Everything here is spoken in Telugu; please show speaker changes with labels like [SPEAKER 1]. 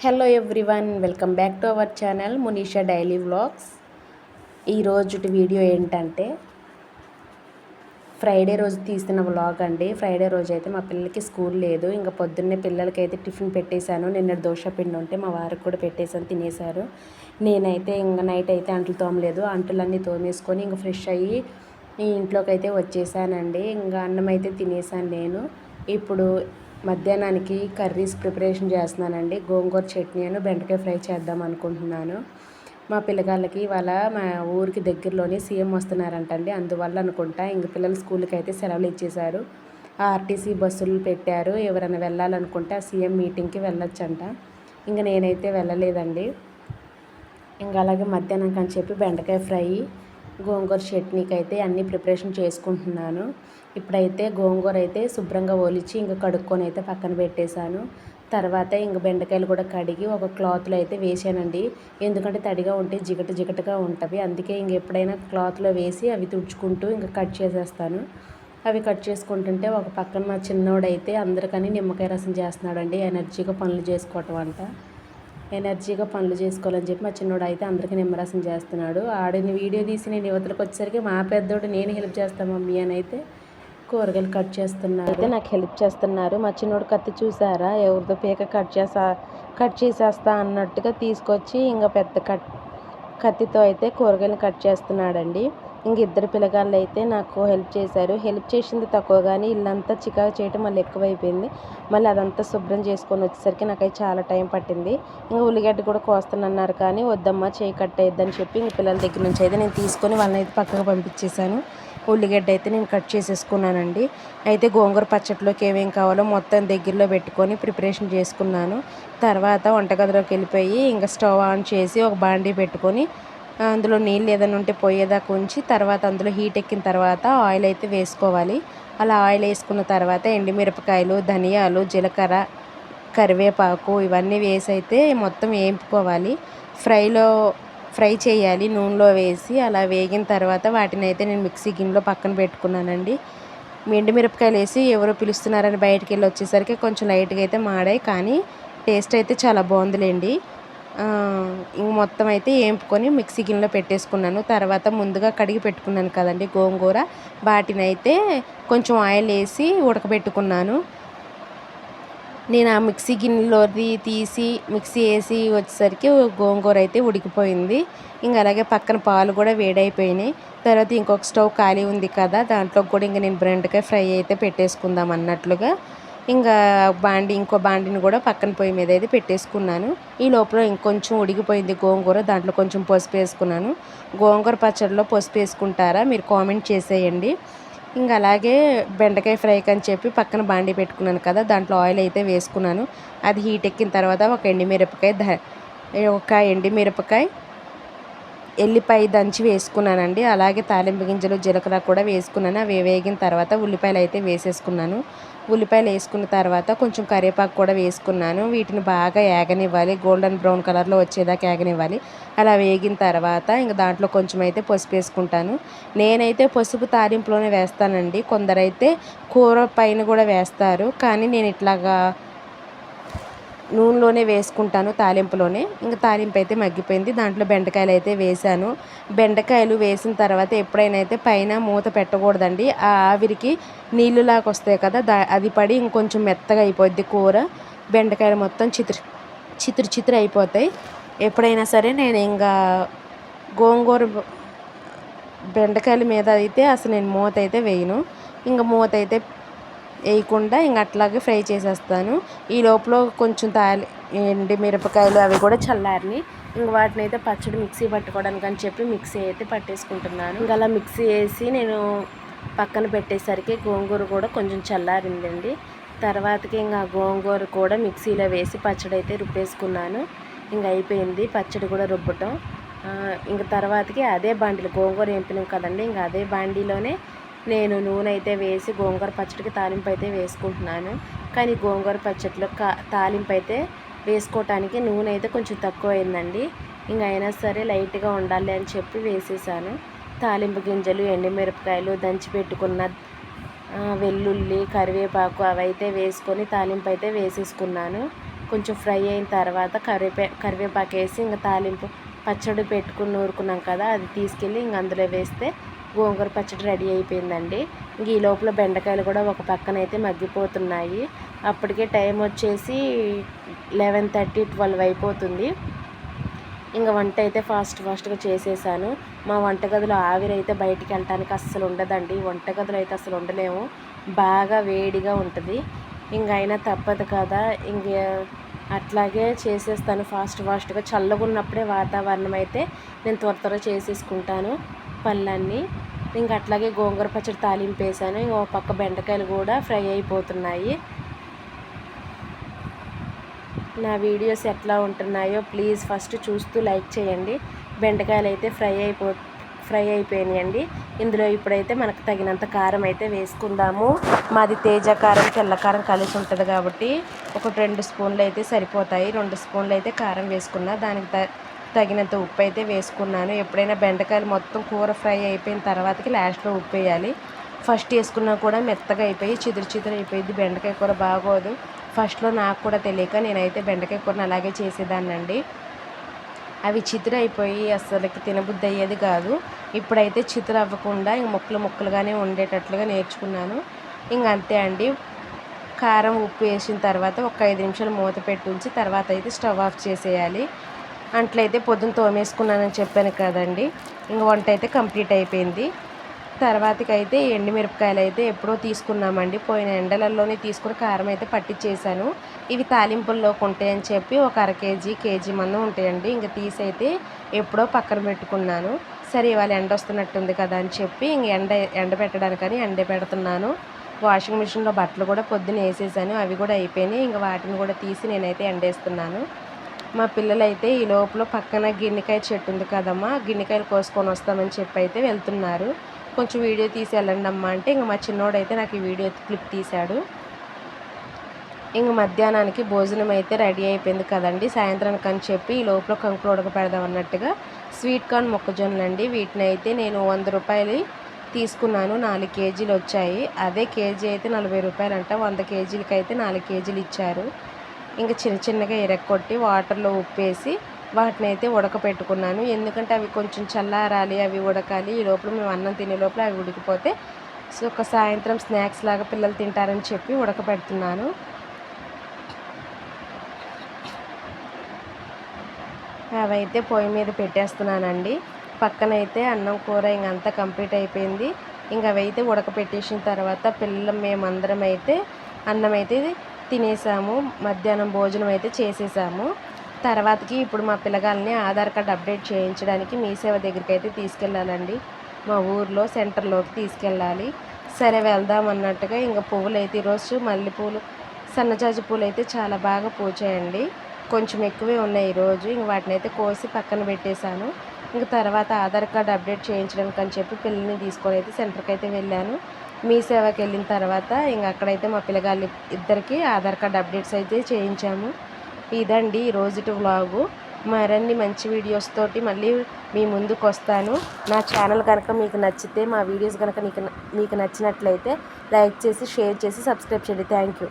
[SPEAKER 1] Hello everyone, welcome back to our channel Munisha daily vlogs. ఈరోజు వీడియో ఏంటంటే ఫ్రైడే రోజు తీసిన వ్లాగ్ అండి. ఫ్రైడే రోజు అయితే మా పిల్లలకి స్కూల్ లేదు. ఇంకా పొద్దున్నే పిల్లలకైతే టిఫిన్ పెట్టేశాను. నిన్న దోశ పిండి ఉంటే మా వారికి కూడా పెట్టేశాను, తినేశారు. నేనైతే ఇంకా నైట్ అయితే అంట్లు తోమలేదు. అంట్లన్నీ తోమేసుకొని ఇంకా ఫ్రెష్ అయ్యి ఈ ఇంట్లోకి అయితే వచ్చేసానండి. ఇంకా అన్నం అయితే తినేసాను నేను. ఇప్పుడు మధ్యాహ్నానికి కర్రీస్ ప్రిపరేషన్ చేస్తున్నానండి. గోంగూర చట్నీ అని బెండకాయ ఫ్రై చేద్దాం అనుకుంటున్నాను. మా పిల్లగాళ్ళకి ఇవాళ మా ఊరికి దగ్గరలోనే సీఎం వస్తున్నారంటండి. అందువల్ల అనుకుంటా ఇంక పిల్లల స్కూల్కి అయితే సెలవులు ఇచ్చేశారు. ఆర్టీసీ బస్సులు పెట్టారు. ఎవరైనా వెళ్ళాలనుకుంటే ఆ సీఎం మీటింగ్కి వెళ్ళొచ్చంట. ఇంక నేనైతే వెళ్ళలేదండి. ఇంకా అలాగే మధ్యాహ్నం అని చెప్పి బెండకాయ ఫ్రై, గోంగూర చట్నీకి అయితే అన్నీ ప్రిపరేషన్ చేసుకుంటున్నాను. ఇప్పుడైతే గోంగూర అయితే శుభ్రంగా ఒలిచి ఇంకా కడుక్కొని అయితే పక్కన పెట్టేశాను. తర్వాత ఇంక బెండకాయలు కూడా కడిగి ఒక క్లాత్లో అయితే వేసానండి. ఎందుకంటే తడిగా ఉంటే జిగటగా ఉంటవి. అందుకే ఇంక ఎప్పుడైనా క్లాత్లో వేసి అవి తుడుచుకుంటూ ఇంకా కట్ చేసేస్తాను. అవి కట్ చేసుకుంటుంటే ఒక పక్కన మా చిన్నోడైతే అందరికని నిమ్మకాయ రసం చేస్తున్నాడండి. ఎనర్జీగా పనులు చేసుకోవాలని చెప్పి మా చిన్నోడు అయితే అందరికీ నిమ్మరసం చేస్తున్నాడు. ఆడిని వీడియో తీసి నేను యువతలకు వచ్చేసరికి మా పెద్దోడు నేను హెల్ప్ చేస్తాను మమ్మీ అని అయితే కూరగాయలు కట్ చేస్తున్నారు. అయితే నాకు హెల్ప్ చేస్తున్నారు. మా చిన్నోడు కత్తి చూసారా, ఎవరితో పీక కట్ చేసేస్తా అన్నట్టుగా తీసుకొచ్చి ఇంకా పెద్ద కత్తితో అయితే కూరగాయలు కట్ చేస్తున్నాడండి. ఇంక ఇద్దరు పిల్లగాళ్ళు అయితే నాకు హెల్ప్ చేశారు. హెల్ప్ చేసింది తక్కువ కానీ ఇల్లంతా చికాకు చేయటం మళ్ళీ ఎక్కువైపోయింది. మళ్ళీ అదంతా శుభ్రం చేసుకొని వచ్చేసరికి నాకైతే చాలా టైం పట్టింది. ఇంకా ఉల్లిగడ్డ కూడా కోస్తానన్నారు కానీ వద్దమ్మా చేయి కట్ అయ్యిద్దని చెప్పి ఇంక పిల్లల దగ్గర నుంచి అయితే నేను తీసుకొని వాళ్ళని అయితే పక్కకు పంపించేశాను. ఉల్లిగడ్డ అయితే నేను కట్ చేసేసుకున్నానండి. అయితే గోంగూర పచ్చట్లోకి ఏమేమి కావాలో మొత్తం దగ్గరలో పెట్టుకొని ప్రిపరేషన్ చేసుకున్నాను. తర్వాత వంటగదిలోకి వెళ్ళిపోయి ఇంకా స్టవ్ ఆన్ చేసి ఒక బాండీ పెట్టుకొని అందులో నీళ్ళు ఏదైనా ఉంటే పోయేదాకా ఉంచి తర్వాత అందులో హీట్ ఎక్కిన తర్వాత ఆయిల్ అయితే వేసుకోవాలి. అలా ఆయిల్ వేసుకున్న తర్వాత ఎండుమిరపకాయలు, ధనియాలు, జీలకర్ర, కరివేపాకు ఇవన్నీ వేసి అయితే మొత్తం వేపుకోవాలి. ఫ్రై చేయాలి నూనెలో వేసి. అలా వేగిన తర్వాత వాటిని అయితే నేను మిక్సీ గిన్నెలో పక్కన పెట్టుకున్నానండి. ఎండుమిరపకాయలు వేసి ఎవరో పిలుస్తున్నారని బయటికి వెళ్ళి వచ్చేసరికి కొంచెం లైట్గా అయితే మాడాయి, కానీ టేస్ట్ అయితే చాలా బాగుందిలేండి. ఇంక మొత్తం అయితే వేపుకొని మిక్సీ గిన్నెలో పెట్టేసుకున్నాను. తర్వాత ముందుగా కడిగి పెట్టుకున్నాను కదండి గోంగూర, వాటిని అయితే కొంచెం ఆయిల్ వేసి ఉడకబెట్టుకున్నాను. నేను ఆ మిక్సీ గిన్నెలోది తీసి మిక్సీ వేసి వచ్చేసరికి గోంగూర అయితే ఉడికిపోయింది. ఇంకా అలాగే పక్కన పాలు కూడా వేడైపోయినాయి. తర్వాత ఇంకొక స్టవ్ ఖాళీ ఉంది కదా, దాంట్లో కూడా ఇంకా నేను బెండకాయ ఫ్రై అయితే పెట్టేసుకుందాం అన్నట్లుగా ఇంకా ఇంకో బాండిని కూడా పక్కన పొయ్యి మీద అయితే పెట్టేసుకున్నాను. ఈ లోపల ఇంకొంచెం ఉడికిపోయింది గోంగూర, దాంట్లో కొంచెం పసుపు వేసుకున్నాను. గోంగూర పచ్చడిలో పసుపు వేసుకుంటారా మీరు కామెంట్ చేసేయండి. ఇంకా అలాగే బెండకాయ ఫ్రైకి అని చెప్పి పక్కన బాండీ పెట్టుకున్నాను కదా, దాంట్లో ఆయిల్ అయితే వేసుకున్నాను. అది హీట్ ఎక్కిన తర్వాత ఒక ఎండుమిరపకాయ ఎల్లిపాయ దంచి వేసుకున్నానండి. అలాగే తాలింపు గింజలు, జీలకర్ర కూడా వేసుకున్నాను. అవి వేగిన తర్వాత ఉల్లిపాయలు అయితే వేసేసుకున్నాను. ఉల్లిపాయలు వేసుకున్న తర్వాత కొంచెం కరివేపాకు కూడా వేసుకున్నాను. వీటిని బాగా ఏగనివ్వాలి, గోల్డెన్ బ్రౌన్ కలర్లో వచ్చేదాకా ఏగనివ్వాలి. అలా వేగిన తర్వాత ఇంక దాంట్లో కొంచెం అయితే పసుపు వేసుకుంటాను. నేనైతే పసుపు తాలింపులోనే వేస్తానండి. కొందరైతే కూర పైన కూడా వేస్తారు, కానీ నేను ఇట్లాగా నూనెలోనే వేసుకుంటాను, తాలింపులోనే. ఇంకా తాలింపు అయితే మగ్గిపోయింది. దాంట్లో బెండకాయలు అయితే వేసాను. బెండకాయలు వేసిన తర్వాత ఎప్పుడైనా అయితే పైన మూత పెట్టకూడదండి. ఆ ఆవిరికి నీళ్ళులాగా వస్తాయి కదా, అది పడి ఇంకొంచెం మెత్తగా అయిపోద్ది కూర. బెండకాయలు మొత్తం చితురు అయిపోతాయి. ఎప్పుడైనా సరే నేను ఇంకా గోంగూర బెండకాయల మీద అయితే అసలు నేను మూత అయితే వేయను. ఇంకా మూత అయితే వేయకుండా ఇంక అట్లాగే ఫ్రై చేసేస్తాను. ఈ లోపల కొంచెం ఎండుమిరపకాయలు అవి కూడా చల్లారిని. ఇంక వాటిని అయితే పచ్చడి మిక్సీ పట్టుకోవడానికి అని చెప్పి మిక్సీ అయితే పట్టేసుకుంటున్నాను. ఇంకా అలా మిక్సీ వేసి నేను పక్కన పెట్టేసరికి గోంగూర కూడా కొంచెం చల్లారిందండి. తర్వాతకి ఇంకా గోంగూర కూడా మిక్సీలో వేసి పచ్చడి అయితే రుబ్బేసుకున్నాను. ఇంక అయిపోయింది పచ్చడి కూడా రుబ్బటం. ఇంక తర్వాతకి అదే బాండీలో గోంగూర వేపినాం కదండి, ఇంకా అదే బాండీలోనే నేను నూనె అయితే వేసి గోంగూర పచ్చడికి తాలింపు అయితే వేసుకుంటున్నాను. కానీ గోంగూర పచ్చడిలో తాలింపు అయితే వేసుకోవటానికి నూనె అయితే కొంచెం తక్కువ అయిందండి. ఇంకా అయినా సరే లైట్గా ఉండాలి అని చెప్పి వేసేసాను. తాలింపు గింజలు, ఎండుమిరపకాయలు, దంచి పెట్టుకున్న వెల్లుల్లి, కరివేపాకు అవైతే వేసుకొని తాలింపు అయితే వేసేసుకున్నాను. కొంచెం ఫ్రై అయిన తర్వాత కరివేపాకు వేసి ఇంకా తాలింపు పచ్చడి పెట్టుకుని నూరుకున్నాం కదా, అది తీసుకెళ్ళి ఇంక అందులో వేస్తే గోంగూర పచ్చడి రెడీ అయిపోయిందండి. ఇంక ఈ లోపల బెండకాయలు కూడా ఒక పక్కన అయితే మగ్గిపోతున్నాయి. అప్పటికే టైం వచ్చేసి 11:30, 12 అయిపోతుంది. ఇంకా వంట అయితే ఫాస్ట్గా చేసేసాను. మా వంటగదిలో ఆవిరి అయితే బయటికి వెళ్ళటానికి అస్సలు ఉండదండి. వంటగదిలో అయితే అసలు ఉండలేము, బాగా వేడిగా ఉంటుంది. ఇంక అయినా తప్పదు కదా, ఇంక అట్లాగే చేసేస్తాను ఫాస్ట్గా. చల్లగా ఉన్నప్పుడే వాతావరణం అయితే నేను త్వరగా చేసేసుకుంటాను పనులన్నీ. ఇంక అట్లాగే గోంగూర పచ్చడి తాలింపు వేసాను. ఇంకో పక్క బెండకాయలు కూడా ఫ్రై అయిపోతున్నాయి. నా వీడియోస్ ఎట్లా ఉంటున్నాయో ప్లీజ్ ఫస్ట్ చూస్తూ లైక్ చేయండి. బెండకాయలు అయితే ఫ్రై అయిపోయినాయండి. ఇందులో ఇప్పుడైతే మనకు తగినంత కారం అయితే వేసుకుందాము. మాది తేజ కారం, తెల్ల కారం కలిసి ఉంటుంది కాబట్టి ఒక 2 స్పూన్లు అయితే సరిపోతాయి. 2 స్పూన్లు అయితే కారం వేసుకున్నా, దానికి తగినంత ఉప్పు అయితే వేసుకున్నాను. ఎప్పుడైనా బెండకాయలు మొత్తం కూర ఫ్రై అయిపోయిన తర్వాతకి లాస్ట్లో ఉప్పు వేయాలి. ఫస్ట్ వేసుకున్నా కూడా మెత్తగా అయిపోయి చిదురు అయిపోయింది. బెండకాయ కూర బాగోదు. ఫస్ట్లో నాకు కూడా తెలియక నేనైతే బెండకాయ కూరని అలాగే చేసేదాన్నండి. అవి చితురు అయిపోయి అసలుకి తినబుద్ధి అయ్యేది కాదు. ఇప్పుడైతే చితురు అవ్వకుండా ఇంక ముక్కలుగానే ఉండేటట్లుగా నేర్చుకున్నాను. ఇంక అంతే అండి. కారం ఉప్పు వేసిన తర్వాత ఒక 5 నిమిషాలు మూత పెట్టి ఉంచి తర్వాత అయితే స్టవ్ ఆఫ్ చేసేయాలి. అంట్లయితే పొద్దున్న తోమేసుకున్నానని చెప్పాను కదండి. ఇంక వంట అయితే కంప్లీట్ అయిపోయింది. తర్వాతకైతే ఎండుమిరపకాయలు అయితే ఎప్పుడో తీసుకున్నామండి. పోయిన ఎండలలోనే తీసుకుని కారం అయితే పట్టించేసాను. ఇవి తాలింపుల్లోకి ఉంటాయని చెప్పి ఒక కేజీ మందం ఉంటాయండి. ఇంక తీసి అయితే ఎప్పుడో పక్కన పెట్టుకున్నాను. సరే ఇవాళ ఎండ వస్తున్నట్టుంది కదా అని చెప్పి ఇంక ఎండ పెట్టడానికని ఎండ పెడుతున్నాను. వాషింగ్ మిషన్లో బట్టలు కూడా పొద్దున్న వేసేసాను, అవి కూడా అయిపోయినాయి. ఇంక వాటిని కూడా తీసి నేనైతే ఎండేస్తున్నాను. మా పిల్లలైతే ఈ లోపల పక్కన గిన్నెకాయ చెట్టు ఉంది కదమ్మా, గిన్నెకాయలు కోసుకొని వస్తామని చెప్పి అయితే వెళ్తున్నారు. కొంచెం వీడియో తీసి వెళ్ళండి అమ్మ అంటే ఇంక మా చిన్నోడైతే నాకు ఈ వీడియో క్లిప్ తీశాడు. ఇంక మధ్యాహ్నానికి భోజనం అయితే రెడీ అయిపోయింది కదండి. సాయంత్రానికి అని చెప్పి ఈ లోపల కంకులు ఉడకపెడదాం అన్నట్టుగా స్వీట్ కార్న్ మొక్కజొన్నలు అండి. వీటిని అయితే నేను 100 రూపాయలు తీసుకున్నాను. 4 కేజీలు వచ్చాయి. అదే కేజీ అయితే 40 రూపాయలు అంట. 100 కేజీలకి అయితే 4 కేజీలు ఇచ్చారు. ఇంకా చిన్నగా ఎరక్కొట్టి వాటర్లో ఉప్పేసి వాటిని అయితే ఉడకపెట్టుకున్నాను. ఎందుకంటే అవి కొంచెం చల్లారాలి, అవి ఉడకాలి. ఈ లోపల మేము అన్నం తినే లోపల అవి ఉడికిపోతే ఒక సాయంత్రం స్నాక్స్ లాగా పిల్లలు తింటారని చెప్పి ఉడకపెడుతున్నాను. అవైతే పొయ్యి మీద పెట్టేస్తున్నానండి. పక్కనైతే అన్నం కూర ఇంకంతా కంప్లీట్ అయిపోయింది. ఇంక అవైతే ఉడకపెట్టేసిన తర్వాత మేమందరం అయితే అన్నం అయితే తినేసాము. మధ్యాహ్నం భోజనం అయితే చేసేసాము. తర్వాతకి ఇప్పుడు మా పిల్లగాల్ని ఆధార్ కార్డు అప్డేట్ చేయించడానికి మీ సేవ దగ్గరికి అయితే తీసుకెళ్ళాలండి. మా ఊర్లో సెంటర్లోకి తీసుకెళ్ళాలి. సరే వెళ్దాం అన్నట్టుగా ఇంకా పువ్వులు అయితే ఈరోజు మల్లెపూలు, సన్నజాజి పూలు అయితే చాలా బాగా పూచాయండి. కొంచెం ఎక్కువే ఉన్నాయి ఈరోజు. ఇంక వాటిని అయితే కోసి పక్కన పెట్టేశాను. ఇంక తర్వాత ఆధార్ కార్డు అప్డేట్ చేయించడానికి అని చెప్పి పిల్లల్ని తీసుకొని అయితే సెంటర్కి అయితే వెళ్ళాను. మీ సేవకి వెళ్ళిన తర్వాత ఇంక అక్కడైతే మా పిల్లగాళ్ళు ఇద్దరికి ఆధార్ కార్డు అప్డేట్స్ అయితే చేయించాము. ఇదండి ఈరోజుటి వ్లాగు. మరిన్ని మంచి వీడియోస్ తోటి మళ్ళీ మీ ముందుకు వస్తాను. నా ఛానల్ కనుక మీకు నచ్చితే, మా వీడియోస్ కనుక మీకు నచ్చినట్లయితే లైక్ చేసి, షేర్ చేసి, సబ్స్క్రైబ్ చేయండి. Thank you.